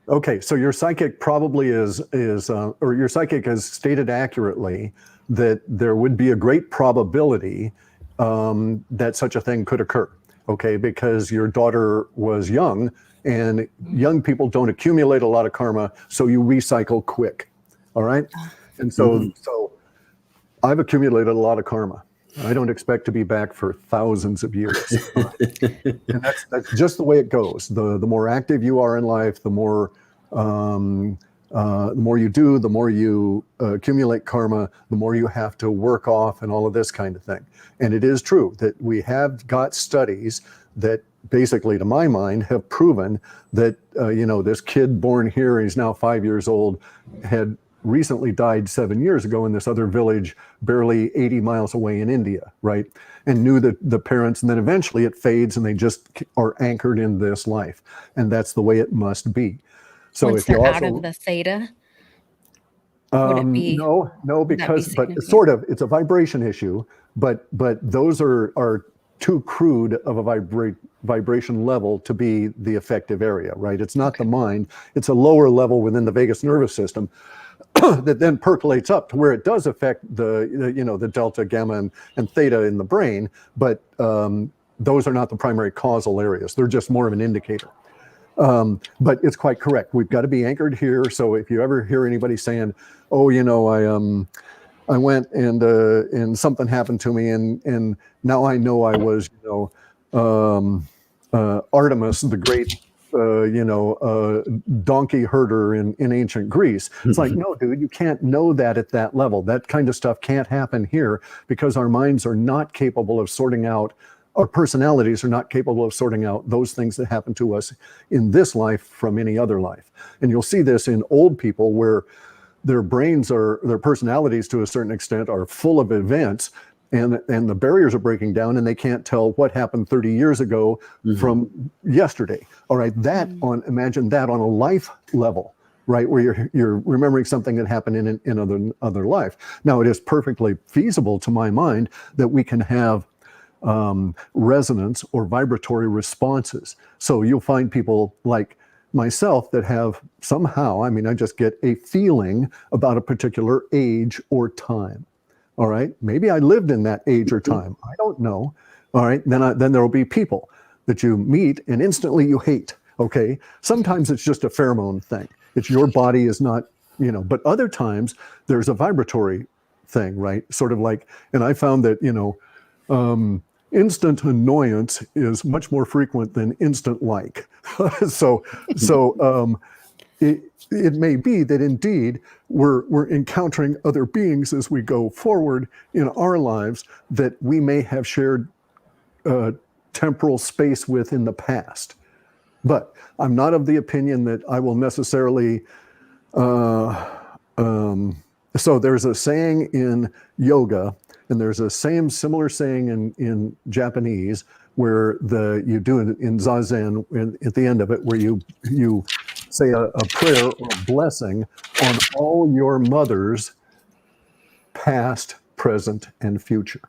S3: Okay, so your psychic probably or your psychic has stated accurately that there would be a great probability that such a thing could occur. Okay, because your daughter was young, and young people don't accumulate a lot of karma, so you recycle quick. All right, and so I've accumulated a lot of karma. I don't expect to be back for thousands of years. And that's just the way it goes. The more active you are in life, the more you do, the more you accumulate karma, the more you have to work off, and all of this kind of thing. And it is true that we have got studies that basically, to my mind, have proven that this kid born here, he's now 5 years old, had recently died 7 years ago in this other village barely 80 miles away in India, right? And knew the parents, and then eventually it fades, and they just are anchored in this life. And that's the way it must be. So
S1: Once
S3: if you
S1: they're
S3: also,
S1: out of the theta, would it be?
S3: No, because, but sort of, it's a vibration issue, but those are too crude of a vibration level to be the effective area, right? It's not the mind, it's a lower level within the vagus nervous system that then percolates up to where it does affect the delta, gamma, and theta in the brain, but those are not the primary causal areas. They're just more of an indicator. But it's quite correct. We've got to be anchored here. So if you ever hear anybody saying, "Oh, I went and something happened to me, and now I know I was, Artemis, the great donkey herder in ancient Greece. It's like, no, dude, you can't know that at that level. That kind of stuff can't happen here because our minds are not capable of sorting out, our personalities are not capable of sorting out those things that happen to us in this life from any other life. And you'll see this in old people where their brains are, their personalities to a certain extent are full of events, and the barriers are breaking down and they can't tell what happened 30 years ago from yesterday. All right, imagine that on a life level, right, where you're remembering something that happened in other life. Now, it is perfectly feasible to my mind that we can have resonance or vibratory responses. So you'll find people like myself that have somehow, I just get a feeling about a particular age or time. All right, maybe I lived in that age or time. I don't know. All right, then there will be people that you meet and instantly you hate. Okay, sometimes it's just a pheromone thing. It's your body is not, but other times there's a vibratory thing, right? Sort of like, and I found that, instant annoyance is much more frequent than instant like. It may be that indeed we're encountering other beings as we go forward in our lives that we may have shared temporal space with in the past. But I'm not of the opinion that I will necessarily. So there's a saying in yoga, and there's a similar saying in Japanese, where you do it in zazen at the end of it, where you say a prayer or a blessing on all your mothers, past, present, and future.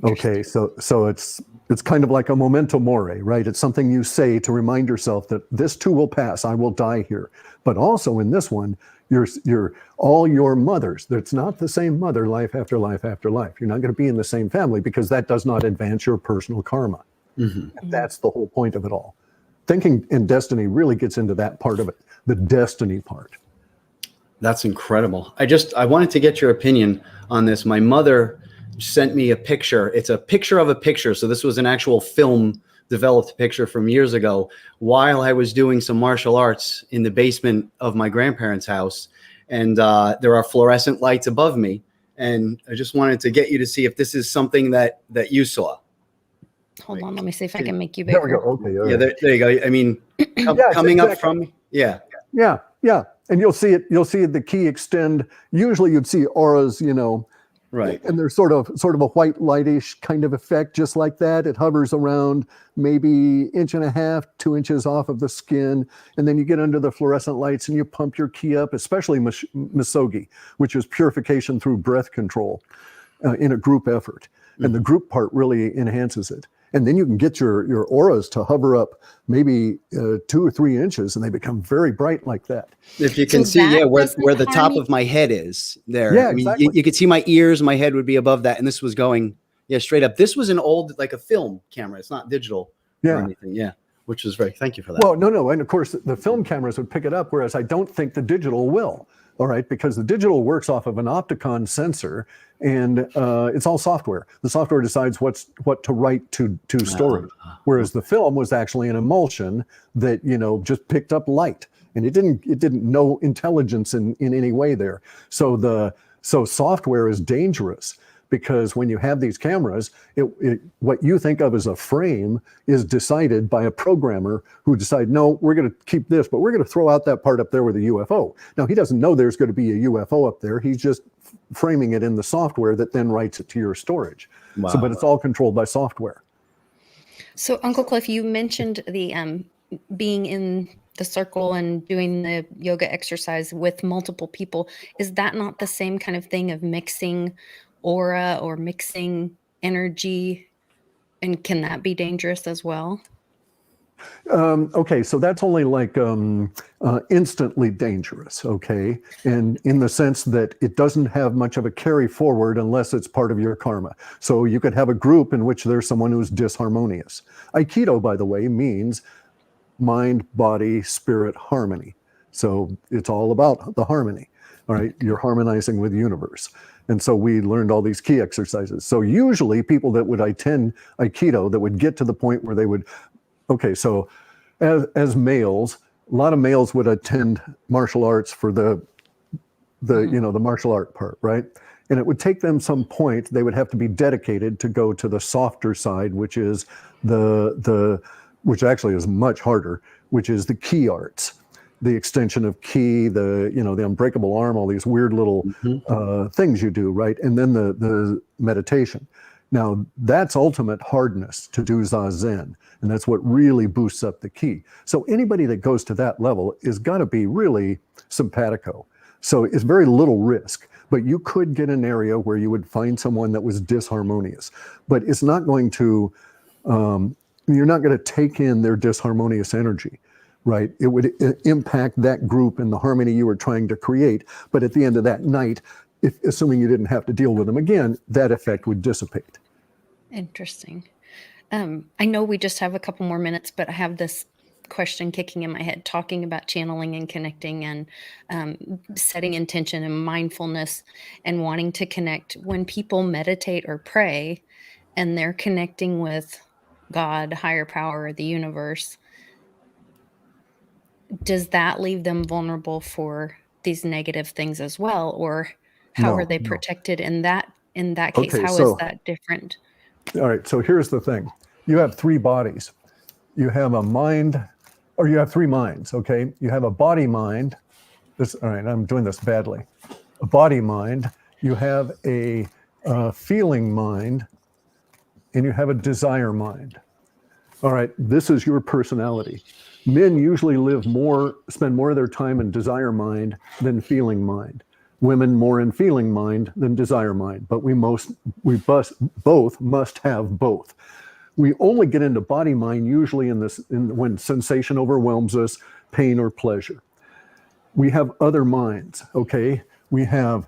S3: Okay, so it's kind of like a memento mori, right? It's something you say to remind yourself that this too will pass. I will die here. But also in this one, you're all your mothers. It's not the same mother life after life after life. You're not going to be in the same family because that does not advance your personal karma. And that's the whole point of it all. Thinking in destiny really gets into that part of it, the destiny part.
S2: That's incredible. I wanted to get your opinion on this. My mother sent me a picture. It's a picture of a picture. So this was an actual film developed picture from years ago while I was doing some martial arts in the basement of my grandparents' house. And there are fluorescent lights above me. And I just wanted to get you to see if this is something that you saw.
S1: Hold on, let me see if I can make you bigger.
S3: There we go. Okay.
S2: Yeah, there you go. I mean, coming up from me. Yeah.
S3: And you'll see the key extend. Usually you'd see auras,
S2: right.
S3: And there's sort of a white lightish kind of effect, just like that. It hovers around maybe 1.5 inches, 2 inches off of the skin. And then you get under the fluorescent lights and you pump your ki up, especially misogi, which is purification through breath control in a group effort. And the group part really enhances it. And then you can get your auras to hover up maybe 2 or 3 inches, and they become very bright like that.
S2: If you can see, where the top of my head is there.
S3: Yeah,
S2: I mean,
S3: exactly.
S2: you could see my ears, my head would be above that. And this was going, straight up. This was an old, like a film camera. It's not digital or anything. Yeah. Which was thank you for that.
S3: Well, no. And of course, the film cameras would pick it up, whereas I don't think the digital will. All right, because the digital works off of an opticon sensor, and it's all software. The software decides what to write to storage, whereas the film was actually an emulsion that just picked up light, and it didn't know intelligence in any way there. So software is dangerous. Because when you have these cameras, what you think of as a frame is decided by a programmer who decide, no, we're going to keep this, but we're going to throw out that part up there with a UFO. Now, he doesn't know there's going to be a UFO up there. He's just framing it in the software that then writes it to your storage. Wow. But it's all controlled by software.
S1: So, Uncle Cliff, you mentioned the being in the circle and doing the yoga exercise with multiple people. Is that not the same kind of thing of mixing aura or mixing energy, and can that be dangerous as well?
S3: Okay, so that's only like instantly dangerous, okay? And in the sense that it doesn't have much of a carry forward unless it's part of your karma. So you could have a group in which there's someone who's disharmonious. Aikido, by the way, means mind, body, spirit, harmony. So it's all about the harmony, all right? You're harmonizing with the universe. And so we learned all these key exercises. So usually people that would attend Aikido that would get to the point where they would, okay, so as males, a lot of males would attend martial arts for the martial art part, right? And it would take them some point, they would have to be dedicated to go to the softer side, which is which actually is much harder, which is the ki arts, the extension of ki, the unbreakable arm, all these weird little things you do, right? And then the meditation. Now that's ultimate hardness to do Zazen. And that's what really boosts up the ki. So anybody that goes to that level is got to be really simpatico. So it's very little risk, but you could get an area where you would find someone that was disharmonious, but it's not going to, you're not going to take in their disharmonious energy, right? It would impact that group and the harmony you were trying to create. But at the end of that night, assuming you didn't have to deal with them again, that effect would dissipate.
S1: Interesting. I know we just have a couple more minutes, but I have this question kicking in my head, talking about channeling and connecting and setting intention and mindfulness and wanting to connect. When people meditate or pray and they're connecting with God, higher power, the universe, does that leave them vulnerable for these negative things as well? Or how are they protected in that case?
S3: Okay,
S1: How is that different?
S3: All right, so here's the thing. You have 3 bodies. You have a mind, or you have 3 minds, okay? You have a body mind. All right, I'm doing this badly. A body mind, you have a feeling mind, and you have a desire mind. All right, this is your personality. Men usually spend more of their time in desire mind than feeling mind. Women more in feeling mind than desire mind, but we both must have both. We only get into body mind usually when sensation overwhelms us, pain or pleasure. We have other minds, okay? We have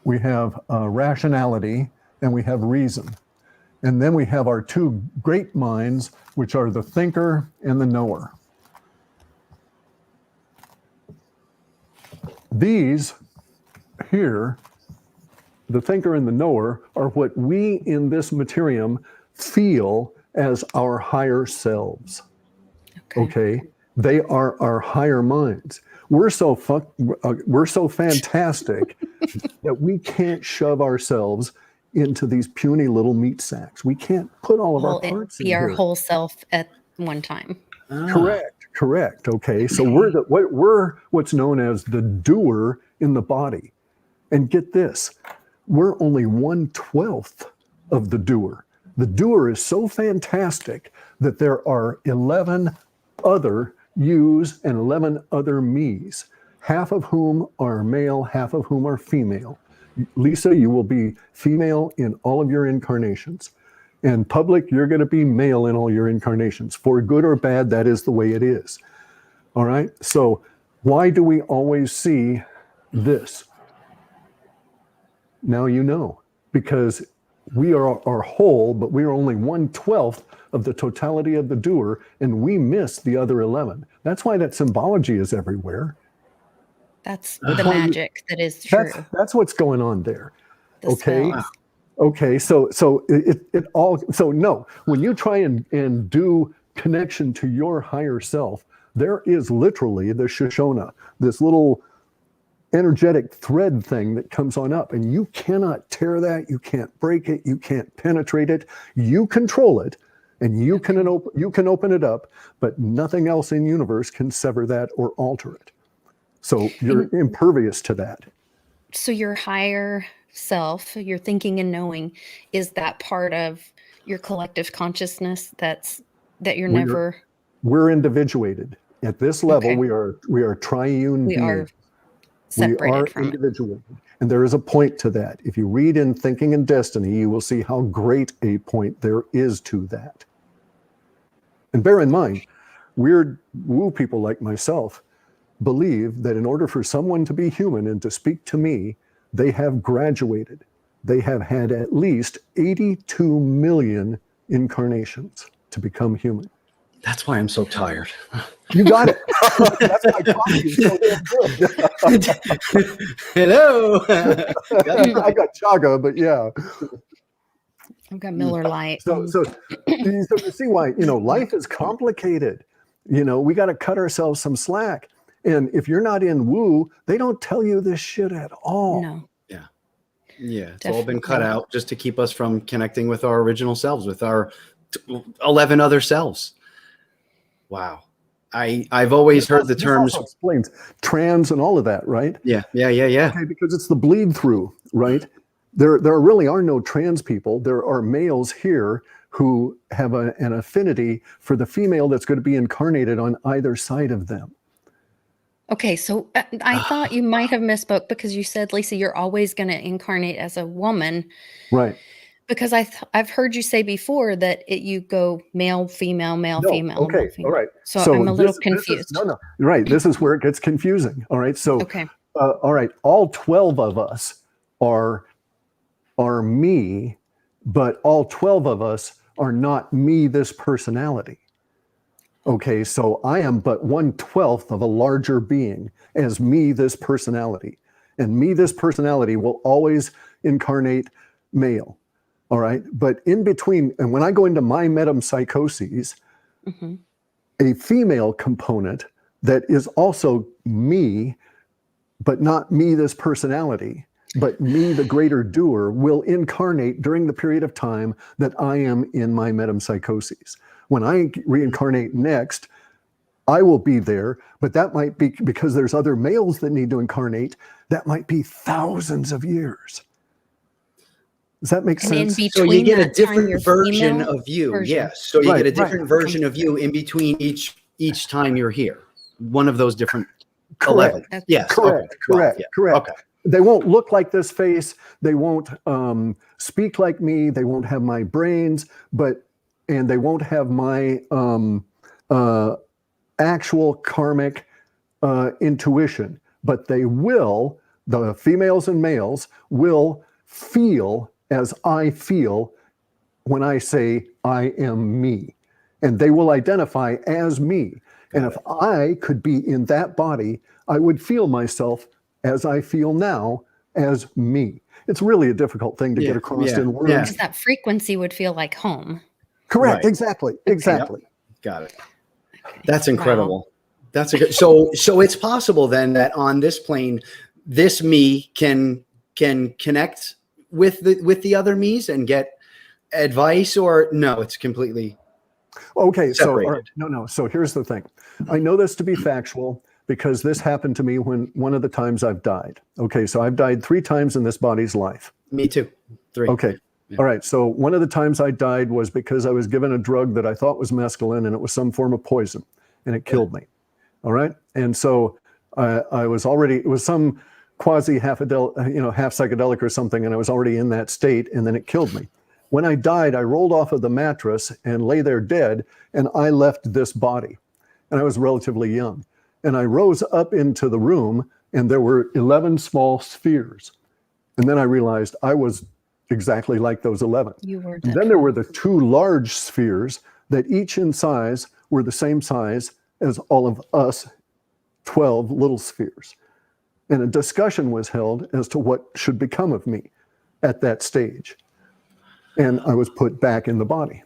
S3: rationality and we have reason. And then we have our 2 great minds, which are the thinker and the knower. These here, the thinker and the knower, are what we in this materium feel as our higher selves. Okay? They are our higher minds. We're so fantastic that we can't shove ourselves into these puny little meat sacks. We can't put all of our parts in
S1: our
S3: here.
S1: whole self at one time.
S3: Correct. Okay, so we're what's known as the doer in the body. And get this, we're only 1/12 of the doer. The doer is so fantastic that there are 11 other yous and 11 other me's, half of whom are male, half of whom are female. Lisa, you will be female in all of your incarnations. In public, you're going to be male in all your incarnations. For good or bad, that is the way it is. All right? So why do we always see this? Now you know, because we are whole, but we are only 1/12 of the totality of the doer, and we miss the other 11. That's why that symbology is everywhere.
S1: That's the magic that is true.
S3: That's what's going on there. Okay.
S1: Spells.
S3: Okay. So it all. So no, when you try and do connection to your higher self, there is literally the Shoshona, this little energetic thread thing that comes on up, and you cannot tear that. You can't break it. You can't penetrate it. You control it, and you can open it up, but nothing else in universe can sever that or alter it. So you're impervious to that.
S1: So your higher self, your thinking and knowing, is that part of your collective consciousness that you're never.
S3: We're individuated at this level. Okay. We are triune beings.
S1: Are separated from
S3: individuated. And there is a point to that. If you read in Thinking and Destiny, you will see how great a point there is to that. And bear in mind, weird woo people like myself believe that in order for someone to be human and to speak to me, they have graduated. They have had at least 82 million incarnations to become human.
S2: That's why I'm so tired.
S3: You got it. That's why coffee is so damn good.
S2: Hello.
S3: I got chaga, but yeah.
S1: I've got Miller Lite.
S3: So you see why, life is complicated. We got to cut ourselves some slack. And if you're not in woo, they don't tell you this shit at all.
S1: No.
S2: Yeah, it's
S1: Definitely.
S2: all been cut out just to keep us from connecting with our original selves, with our 11 other selves. Wow. I've always heard the terms.
S3: Also explains trans and all of that, right?
S2: Yeah.
S3: Okay, because it's the bleed through, right? There really are no trans people. There are males here who have an affinity for the female that's going to be incarnated on either side of them.
S1: Okay, so I thought you might have misspoke because you said, Lisa, you're always going to incarnate as a woman.
S3: Right.
S1: Because I've heard you say before that you go male, female, male, female.
S3: Okay,
S1: male, female.
S3: all right.
S1: So I'm a little confused.
S3: No, right. This is where it gets confusing. All right. So,
S1: okay.
S3: All right. All 12 of us are me, but all 12 of us are not me, this personality. Okay, so I am but 1/12 of a larger being as me, this personality. And me, this personality will always incarnate male. All right. But in between, and when I go into my metempsychoses, a female component that is also me, but not me, this personality, but me, the greater doer, will incarnate during the period of time that I am in my metempsychoses. When I reincarnate next, I will be there, but that might be because there's other males that need to incarnate. That might be thousands of years. Does that make sense?
S2: So you get a different version of you. Yes. So you get a different version of you in between each time you're here. One of those different 11. Yes.
S3: Correct.
S2: Okay.
S3: Correct.
S2: Okay.
S3: They won't look like this face. They won't speak like me. They won't have my brains, and they won't have my actual karmic intuition. But they will, the females and males will feel as I feel when I say I am me. And they will identify as me. And if I could be in that body, I would feel myself as I feel now as me. It's really a difficult thing to get across in words.
S1: Because that frequency would feel like home.
S3: Correct. Right. Exactly. Yep.
S2: Got it. That's incredible. Wow. That's a good. So it's possible then that on this plane, this me can connect with the other me's and get advice, or no, it's completely separated.
S3: No. So here's the thing. I know this to be factual because this happened to me when one of the times I've died. Okay, so I've died 3 times in this body's life.
S2: Me too. 3.
S3: Okay. Yeah. All right. So one of the times I died was because I was given a drug that I thought was mescaline, and it was some form of poison, and it killed me. All right. And so I was already, it was some quasi half psychedelic or something, and I was already in that state, and then it killed me. When I died, I rolled off of the mattress and lay there dead, and I left this body, and I was relatively young. And I rose up into the room, and there were 11 small spheres. And then I realized I was exactly like those 11. And then there were the 2 large spheres that each in size were the same size as all of us 12 little spheres. And a discussion was held as to what should become of me at that stage. And I was put back in the body.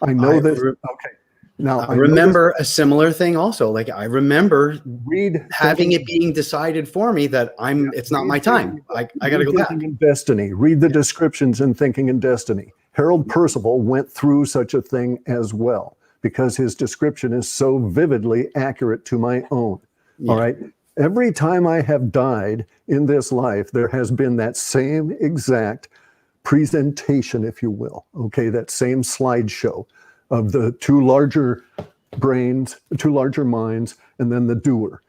S3: I know that. Okay. Now
S2: I remember a similar thing also. Like I remember having it being decided for me that it's not my time. I got to go back.
S3: Thinking in Destiny. Read the descriptions in Thinking in Destiny. Harold Percival went through such a thing as well because his description is so vividly accurate to my own. Yeah. All right. Every time I have died in this life, there has been that same exact presentation, if you will. Okay. That same slideshow of the 2 larger brains, 2 larger minds, and then the doer.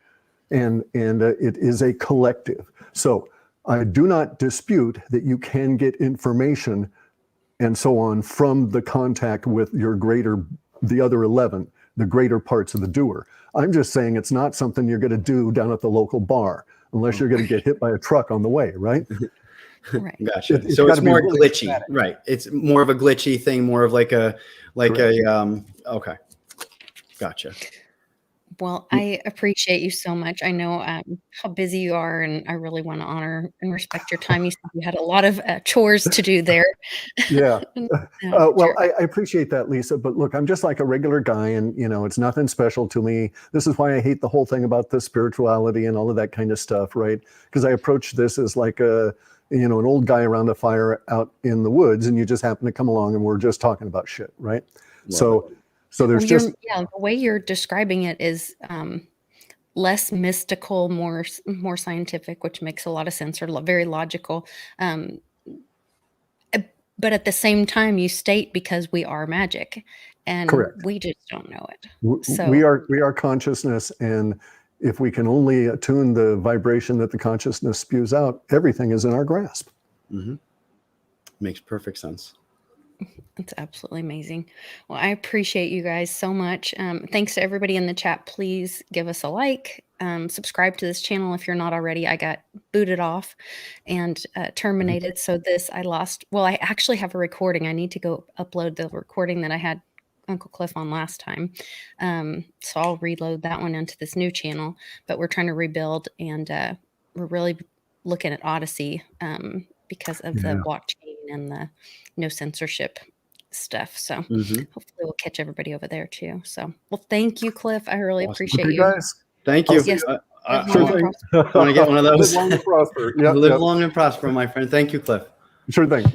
S3: And it is a collective. So I do not dispute that you can get information and so on from the contact with the other 11, the greater parts of the doer. I'm just saying it's not something you're going to do down at the local bar unless you're going to get hit by a truck on the way, right?
S1: Right.
S2: Gotcha. So it's more really glitchy, dramatic. Right? It's more of a glitchy thing, more of okay. Gotcha.
S1: Well, I appreciate you so much. I know how busy you are, and I really want to honor and respect your time. You said you had a lot of chores to do there.
S3: Yeah.
S1: And,
S3: Well,
S1: sure.
S3: I appreciate that, Lisa. But look, I'm just like a regular guy, and it's nothing special to me. This is why I hate the whole thing about the spirituality and all of that kind of stuff, right? Because I approach this as like an old guy around a fire out in the woods, and you just happen to come along, and we're just talking about shit, right? So there's
S1: Well,
S3: just
S1: the way you're describing it is less mystical, more scientific, which makes a lot of sense, or very logical. Um, but at the same time, you state because we are magic, and
S3: correct.
S1: we just don't know it.
S3: We
S1: So
S3: are consciousness, and if we can only attune the vibration that the consciousness spews out, everything is in our grasp.
S2: Mm-hmm. Makes perfect sense.
S1: it's absolutely amazing. Well, I appreciate you guys so much. Thanks to everybody in the chat. Please give us a like, subscribe to this channel if you're not already. I got booted off and terminated. So I lost. Well, I actually have a recording. I need to go upload the recording that I had Uncle Cliff on last time. So I'll reload that one into this new channel. But we're trying to rebuild, and we're really looking at Odyssey because of the blockchain and the no censorship stuff. So hopefully we'll catch everybody over there too. So, well, thank you, Cliff. I really appreciate you.
S3: Guys.
S2: Thank you.
S1: Yes.
S3: Sure thing.
S2: Want to get one of those?
S3: Live long and prosper.
S2: Live long and prosper, my friend. Thank you, Cliff.
S3: Sure thing.